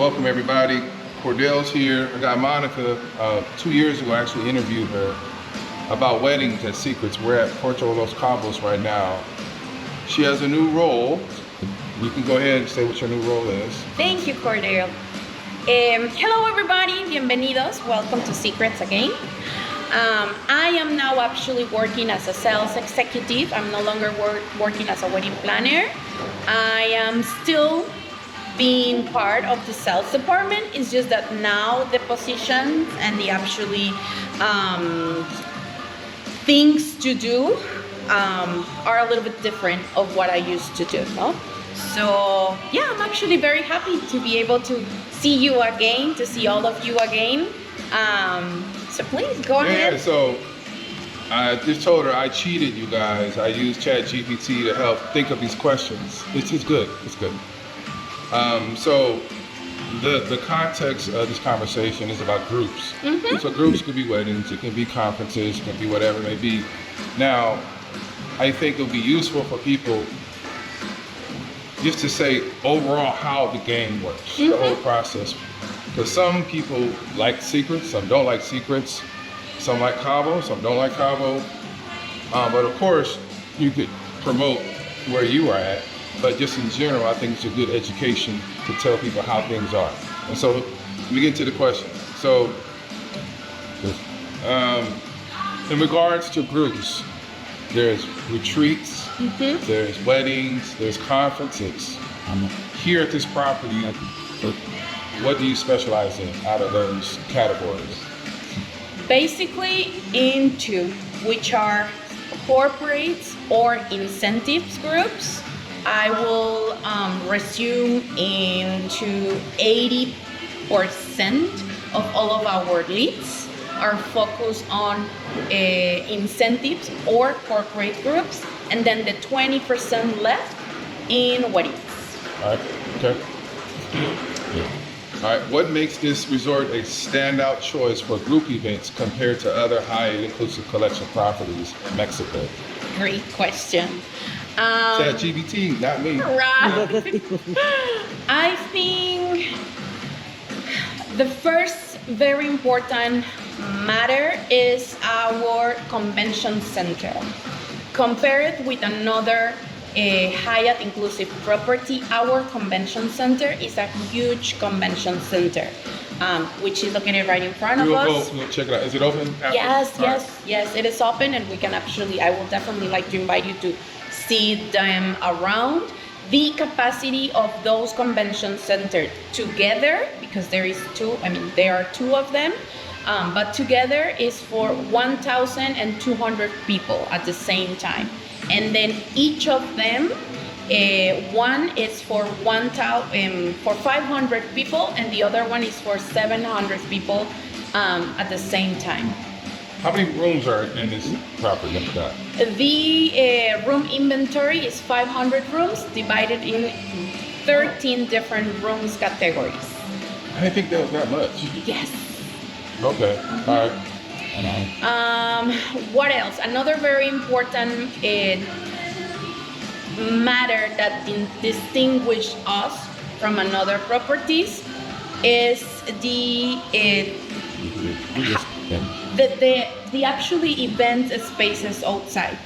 welcome everybody. Cordell's here. I got Monica 2 years ago. I actually interviewed her about weddings at Secrets. We're at Puerto Los Cabos right now. She has a new role. You can go ahead and say what your new role is. Thank you, Cordell. Hello everybody, bienvenidos. Welcome to Secrets again. I am now actually working as a sales executive. I'm no longer working as a wedding planner. I am still being part of the sales department. It's just that now the positions and the actually things to do are a little bit different of what I used to do, no? So yeah, I'm actually very happy to be able to see you again, to see all of you again. So please go ahead. Yeah, so I just told her I cheated, you guys. I used ChatGPT to help think of these questions. It's good. It's good. So the context of this conversation is about groups. Mm-hmm. So groups could be weddings, it can be conferences, it can be whatever it may be. Now, I think it'll be useful for people just to say overall how the game works, the whole process. Because some people like secrets, some don't like secrets, some like Cabo, some don't like Cabo. But of course, you could promote where you are at. But just in general, I think it's a good education to tell people how things are. And so we get into the question. So in regards to groups, there's retreats, there's weddings, there's conferences. Here at this property, what do you specialize in out of those categories? Basically into which are corporates or incentives groups. I will resume into 80% of all of our leads are focused on incentives or corporate groups, and then the 20% left in weddings. All right, okay. All right, what makes this resort a standout choice for group events compared to other highly inclusive collection properties in Mexico? Great question. ChatGPT, not me. Right. I think the first very important matter is our convention center. Compared with another Hyatt inclusive property, our convention center is a huge convention center, which is located right in front of us. We'll check it out. Is it open? Yes, it is open, and we can actually, I will definitely like to invite you to see them around. The capacity of those convention centers together, because there are two of them, but together is for 1,200 people at the same time. And then each of them, one is for 500 people, and the other one is for 700 people at the same time. How many rooms are in this property? I forgot. The room inventory is 500 rooms divided in 13 different rooms categories. I didn't think that was that much. Yes. Okay, all right. What else? Another very important matter that distinguishes us from another properties is the actually event spaces outside.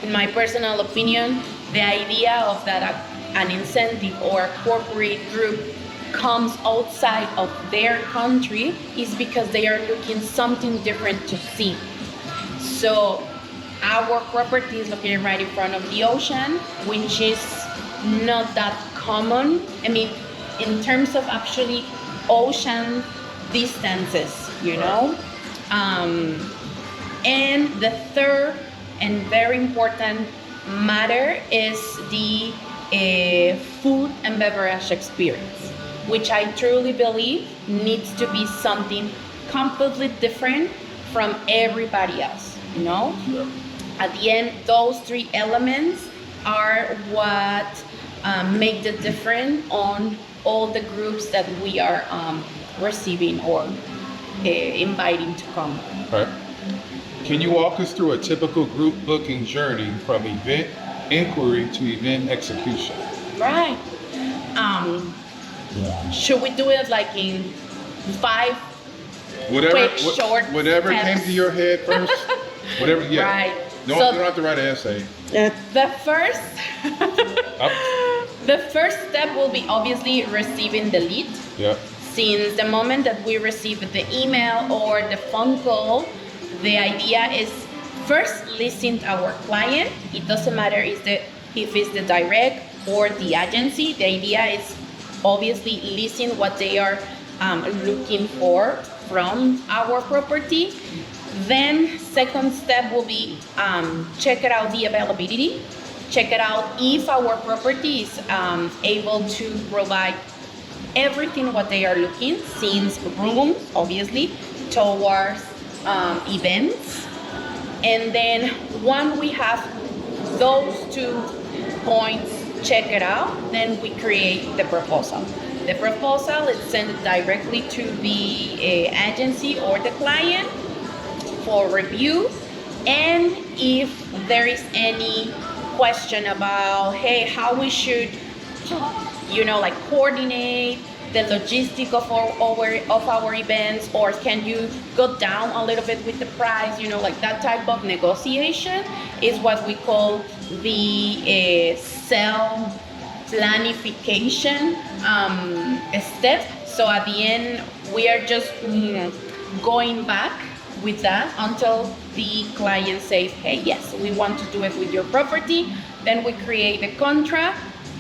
In my personal opinion, the idea of that an incentive or a corporate group comes outside of their country is because they are looking something different to see. So our property is located right in front of the ocean, which is not that common. I mean, in terms of actually ocean distances, you know. And the third and very important matter is the food and beverage experience, which I truly believe needs to be something completely different from everybody else, you know? Yeah. At the end, those three elements are what make the difference on all the groups that we are receiving or inviting to come. All right. Can you walk us through a typical group booking journey from event inquiry to event execution? Right. Should we do it like in 5 Whatever, quick, short whatever steps? came to your head first. Whatever, yeah. Right. You So- don't have to write an essay. The first, Up. the first step will be obviously receiving the lead. Yeah. Since the moment that we receive the email or the phone call, the idea is first listen to our client. It doesn't matter if it's the direct or the agency. The idea is obviously listen what they are looking for from our property. Then second step will be check it out the availability. Check it out if our property is able to provide everything what they are looking, since rooms obviously towards events. And then once we have those 2 points check it out, then we create the proposal. The proposal is sent directly to the agency or the client for review. And if there is any question about, hey, how we should, like coordinate the logistic of our events, or can you go down a little bit with the price, like that type of negotiation is what we call the sell planification step. So at the end, we are just going back with that until the client says, hey, yes, we want to do it with your property. Then we create the contract.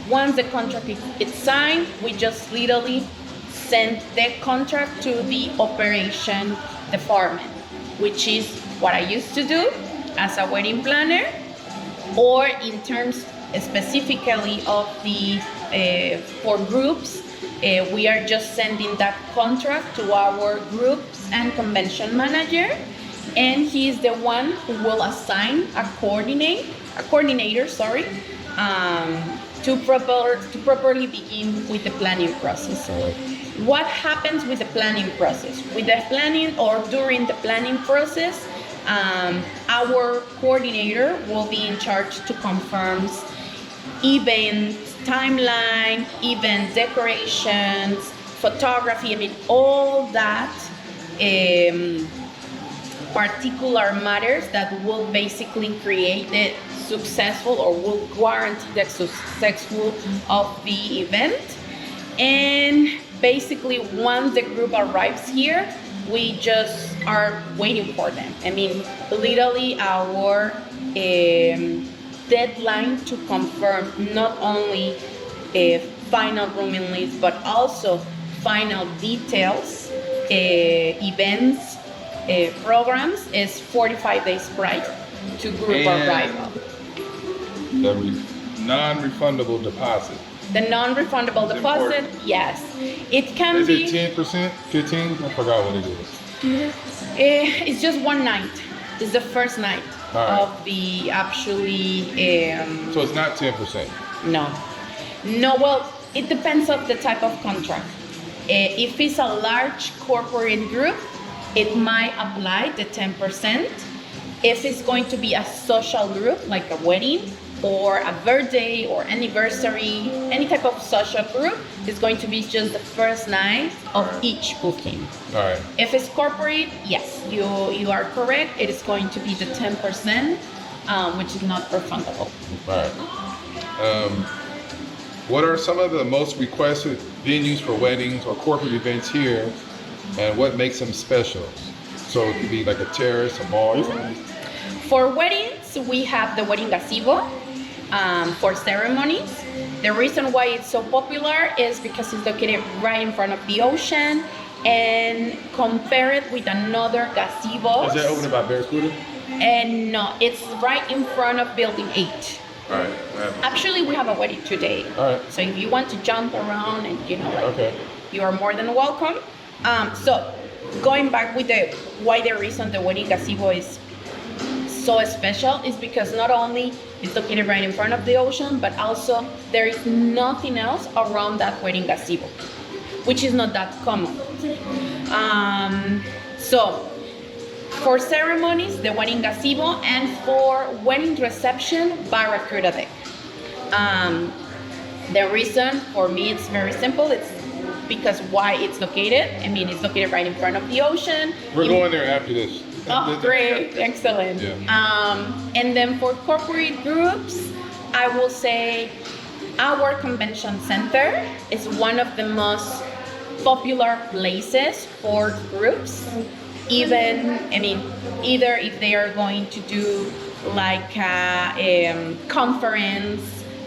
Once the contract is signed, we just literally send the contract to the operation department, which is what I used to do as a wedding planner, or in terms specifically of the for groups, we are just sending that contract to our groups and convention manager, and he is the one who will assign a coordinator, to properly begin with the planning process. What happens with the planning process? With the planning or during the planning process, our coordinator will be in charge to confirm event timeline, event decorations, photography, all that particular matters that will basically create the successful, or will guarantee the successful of the event. And basically once the group arrives here, we just are waiting for them. Literally our deadline to confirm not only a final rooming list, but also final details, events, programs is 45 days prior to group arrival. The non-refundable deposit. The non-refundable It's deposit, important. yes. It can Is be, it 10%, 15? I forgot what it is. it's just one night. It's the first night All right. of the actually, So it's not 10%. no, well, it depends on the type of contract. If it's a large corporate group, it might apply the 10%. If it's going to be a social group, like a wedding or a birthday or anniversary, any type of social group, it's going to be just the first night of each booking. All right. If it's corporate, yes, you are correct. It is going to be the 10%, which is not refundable. All right. What are some of the most requested venues for weddings or corporate events here, and what makes them special? So it could be like a terrace, a ball. For weddings, we have the wedding gazebo. For ceremonies, the reason why it's so popular is because it's located right in front of the ocean, and compare it with another gazebo. Is that over by Barracuda? And no, it's right in front of building 8. All right. Actually, we have a wedding today. All right. So if you want to jump around and Okay. you are more than welcome. So going back with why the reason the wedding gazebo is so special is because not only it's located right in front of the ocean, but also there is nothing else around that wedding gazebo, which is not that common. So for ceremonies, the wedding gazebo, and for wedding reception, Barracuda deck. The reason for me it's very simple. It's because why it's located. I mean, it's located right in front of the ocean. We're going there after this. Oh, great, excellent. Yeah. And then for corporate groups, I will say our convention center is one of the most popular places for groups. Even, I mean, either if they are going to do like a conference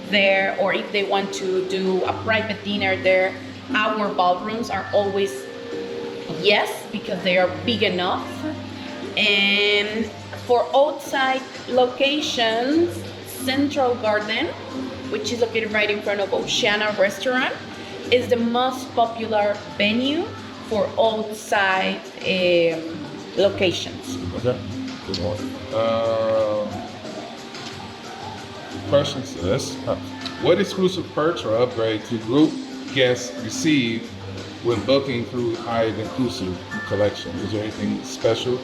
there, or if they want to do a private dinner there, our ballrooms are always yes, because they are big enough. And for outside locations, Central Garden, which is located right in front of Oceana Restaurant, is the most popular venue for outside locations. Okay. Good morning. Questions to this. What exclusive perks or upgrades do group guests receive when booking through Hyatt Inclusive Collection? Is there anything special?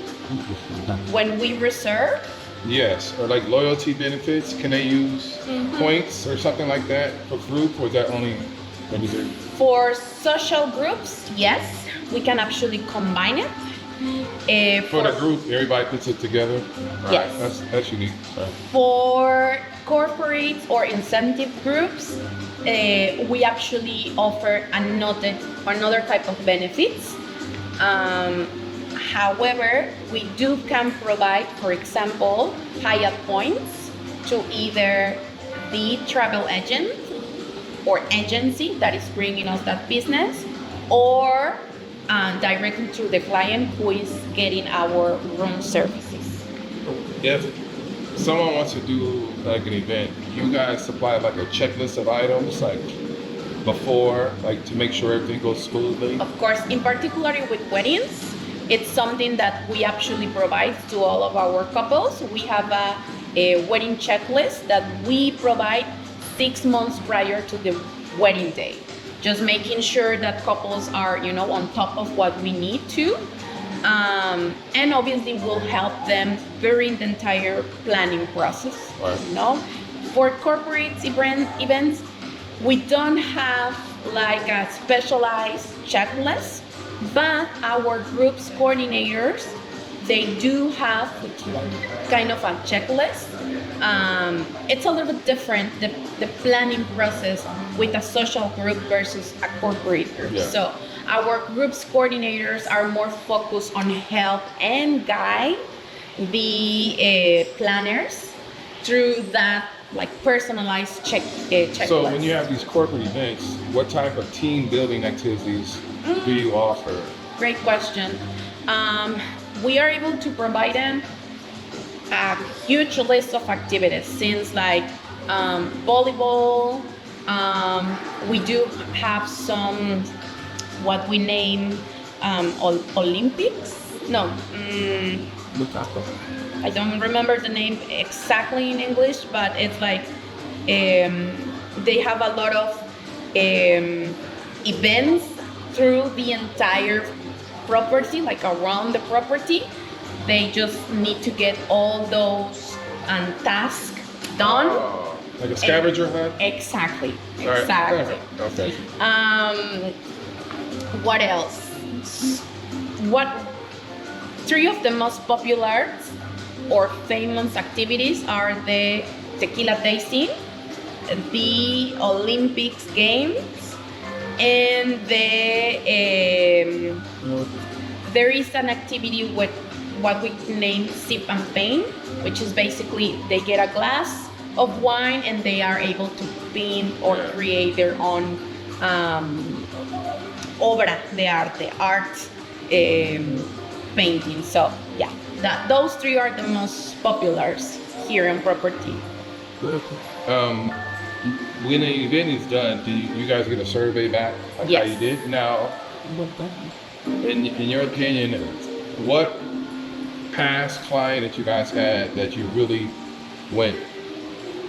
When we reserve, Yes, or like loyalty benefits, can they use points or something like that for group, or is that only maybe they're for social groups, yes, we can actually combine it. for the group, everybody puts it together? Yes. That's unique. Right. For corporate or incentive groups, we actually offer another type of benefits. However, we can provide, for example, Hyatt points to either the travel agent or agency that is bringing us that business, or directly to the client who is getting our room services. If someone wants to do like an event, you guys supply like a checklist of items, like before, like to make sure everything goes smoothly? Of course, in particular with weddings, it's something that we actually provide to all of our couples. We have a wedding checklist that we provide 6 months prior to the wedding day. Just making sure that couples are, on top of what we need to. And obviously we'll help them during the entire planning process. Right. For corporate events, we don't have like a specialized checklist, but our group's coordinators, they do have kind of a checklist. It's a little bit different, the planning process with a social group versus a corporate group. Yeah. So our group's coordinators are more focused on help and guide the planners through that like personalized checklist. So when you have these corporate events, what type of team building activities do you offer? Great question. We are able to provide them a huge list of activities, since like volleyball. We do have some what we name Olympics. No, I don't remember the name exactly in English, but it's like they have a lot of events through the entire property, like around the property. They just need to get all those tasks done. Like a scavenger hunt? Exactly. Right. Exactly. Okay. What else? Three of the most popular or famous activities are the tequila tasting, the Olympics games, and there is an activity with what we name sip and paint, which is basically they get a glass of wine and they are able to paint or create their own obra de arte, art painting. So yeah, those three are the most popular here in property. When the event is done, do you guys get a survey back, like Yes. how you did? Now, in your opinion, what past client that you guys had that you really went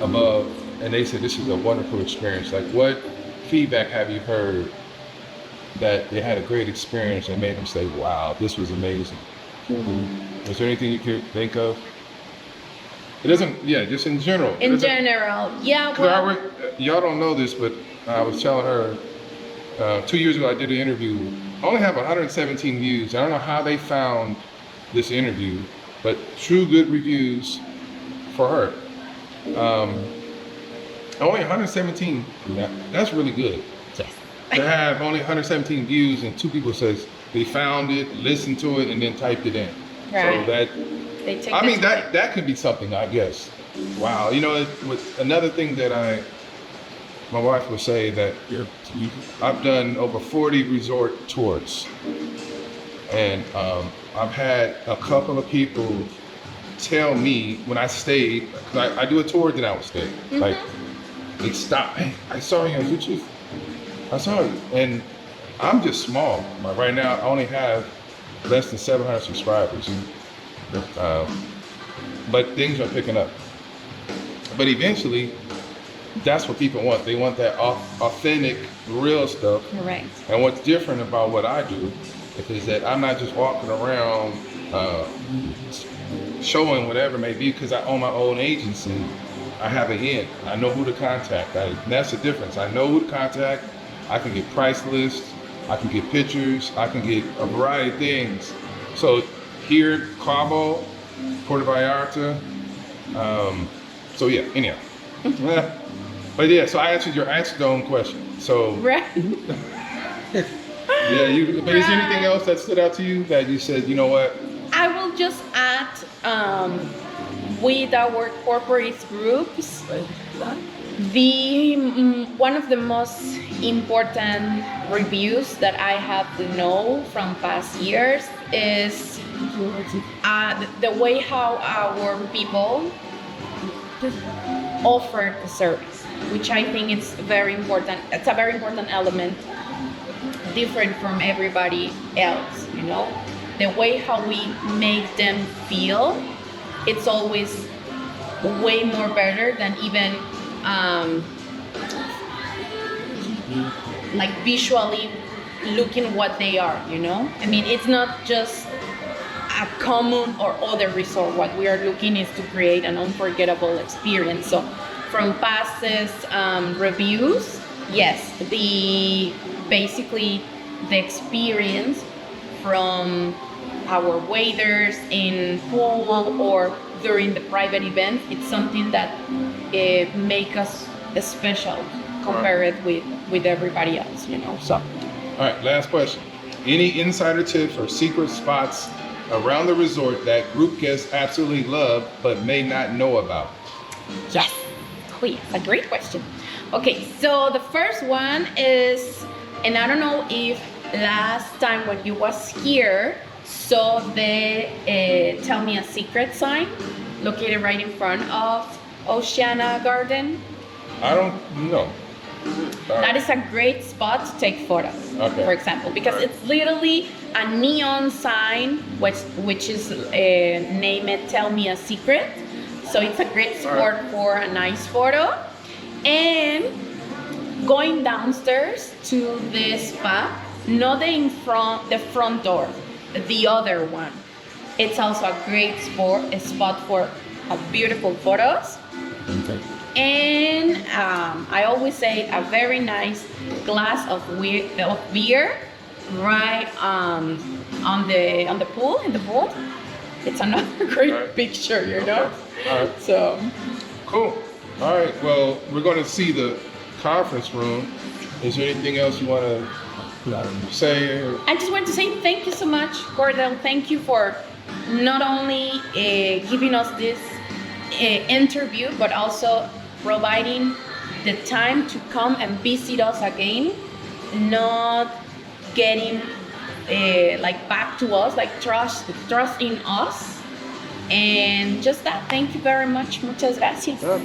above and they said this is a wonderful experience? Like, what feedback have you heard that they had a great experience and made them say, wow, this was amazing? Is there anything you could think of? It doesn't, just in general. In general, yeah. 'Cause y'all don't know this, but I was telling her, 2 years ago, I did an interview. I only have 117 views. I don't know how they found this interview, but true good reviews for her. Only 117. Yeah, that's really good. Yes. To have only 117 views and 2 people says they found it, listened to it, and then typed it in. Right. So that, They take I mean, this that could be something, I guess. Wow. You know, with another thing that my wife would say that I've done over 40 resort tours, and I've had a couple of people tell me when I stayed, 'cause I do a tour, then I would stay. Like, they stop, hey, I saw you on YouTube. I saw you. And I'm just small. Like right now, I only have less than 700 subscribers. But things are picking up. But eventually, that's what people want. They want that authentic, real stuff. Correct. And what's different about what I do is that I'm not just walking around showing whatever it may be, because I own my own agency. I have an in. I know who to contact. That's the difference. I know who to contact. I can get price lists. I can get pictures. I can get a variety of things. So here, Cabo, Puerto Vallarta. So yeah, anyhow. But yeah, so I answered your own question. So Right. yeah, but is there anything else that stood out to you that you said, you know what? I will just add, with our corporate groups, one of the most important reviews that I have to know from past years is the way how our people offer the service, which I think is very important. It's a very important element, different from everybody else, you know. The way how we make them feel, it's always way more better than even like visually looking what they are, you know. I mean, it's not just a common or other resort. What we are looking is to create an unforgettable experience. So from past reviews, yes, basically the experience from our waiters in pool or during the private event, it's something that make us special compared with everybody else, you know. So All right, last question. Any insider tips or secret spots around the resort that group guests absolutely love but may not know about? yes, oh yes, a great question. Okay, so the first one is, and I don't know if last time when you was here saw the Tell Me a Secret sign located right in front of Oceana Garden. I don't know. That is a great spot to take photos, for example, because it's literally a neon sign which is named Tell Me a Secret. So it's a great spot for a nice photo. And going downstairs to the spa, not the front door, the other one. It's also a great spot for beautiful photos. Okay. And I always say a very nice glass of beer right on the pool, in the pool. It's another great picture, you know. All right. So Cool. All right. Well, we're going to see the conference room. Is there anything else you want to say? I just want to say thank you so much, Cordell. Thank you for not only giving us this interview, but also providing the time to come and visit us again, not getting like back to us, like trust in us, and just that. Thank you very much. Muchas gracias. Yeah.